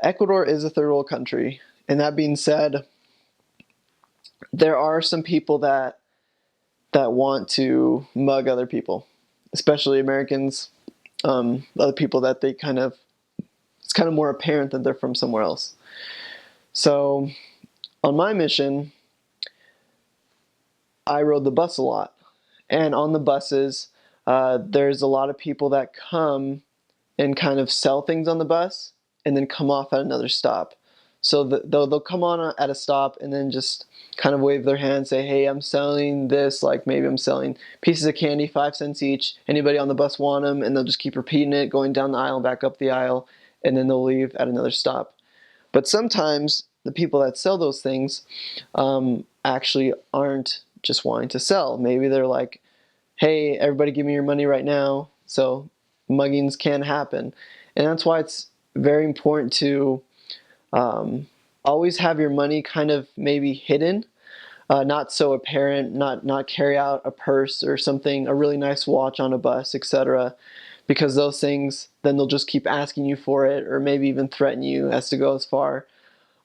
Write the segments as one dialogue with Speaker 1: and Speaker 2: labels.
Speaker 1: Ecuador is a third world country, and that being said, there are some people that want to mug other people, especially Americans, other people that they kind of, it's kind of more apparent that they're from somewhere else. So on my mission, I rode the bus a lot. And on the buses, there's a lot of people that come and kind of sell things on the bus and then come off at another stop. So they'll come on at a stop and then just kind of wave their hand, say, hey, I'm selling this, like maybe I'm selling pieces of candy, 5 cents each. Anybody on the bus want them? And they'll just keep repeating it, going down the aisle, back up the aisle, and then they'll leave at another stop. But sometimes the people that sell those things actually aren't just wanting to sell. Maybe they're like, hey, everybody give me your money right now. So muggings can happen. And that's why it's very important to always have your money kind of maybe hidden, not so apparent, not carry out a purse or something, a really nice watch on a bus, etc. Because those things, then they'll just keep asking you for it, or maybe even threaten you as to go as far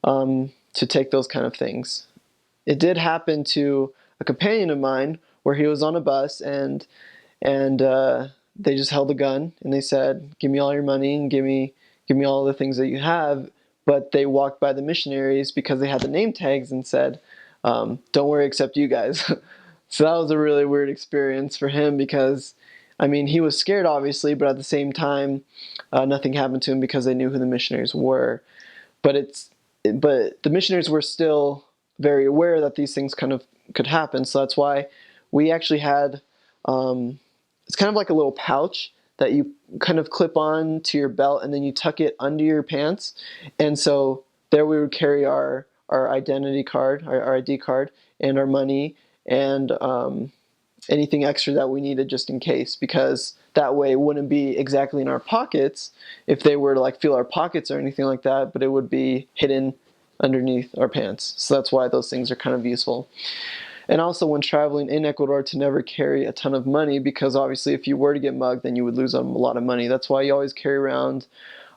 Speaker 1: to take those kind of things. It did happen to a companion of mine where he was on a bus and they just held a gun and they said, give me all your money and give me all the things that you have. But they walked by the missionaries because they had the name tags and said, don't worry, except you guys. So that was a really weird experience for him because, I mean, he was scared obviously, but at the same time, nothing happened to him because they knew who the missionaries were. But the missionaries were still very aware that these things kind of could happen. So that's why we actually had, it's kind of like a little pouch that you kind of clip on to your belt and then you tuck it under your pants. And so there we would carry our identity card, our ID card, and our money, and anything extra that we needed just in case, because that way it wouldn't be exactly in our pockets if they were to like feel our pockets or anything like that, but it would be hidden underneath our pants. So that's why those things are kind of useful. And also when traveling in Ecuador, to never carry a ton of money, because obviously if you were to get mugged, then you would lose a lot of money. That's why you always carry around,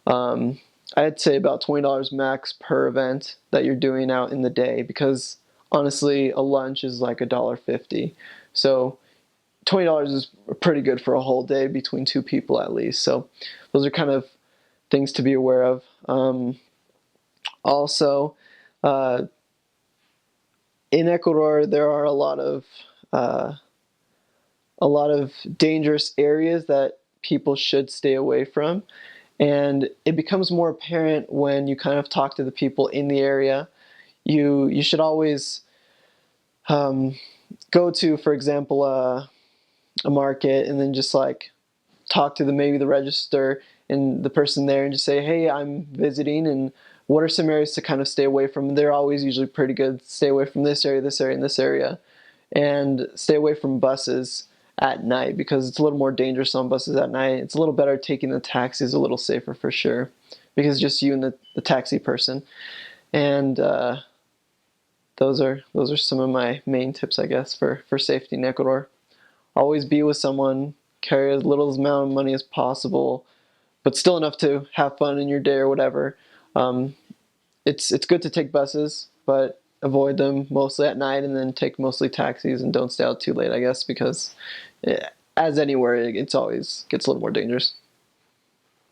Speaker 1: I'd say about $20 max per event that you're doing out in the day, because honestly, a lunch is like $1.50. So $20 is pretty good for a whole day between 2 people at least. So those are kind of things to be aware of. Also, in Ecuador, there are a lot of dangerous areas that people should stay away from, and it becomes more apparent when you kind of talk to the people in the area. You should always go to, for example, a market, and then just like talk to maybe the register and the person there and just say, hey, I'm visiting, and what are some areas to kind of stay away from? They're always usually pretty good. Stay away from this area, this area, and this area. And stay away from buses at night, because it's a little more dangerous on buses at night. It's a little better taking the taxis, a little safer for sure, because it's just you and the taxi person. And those are some of my main tips, I guess, for safety in Ecuador. Always be with someone, carry as little amount of money as possible, but still enough to have fun in your day or whatever. It's good to take buses, but avoid them mostly at night, and then take mostly taxis, and don't stay out too late, I guess, because as anywhere, it's always gets a little more dangerous.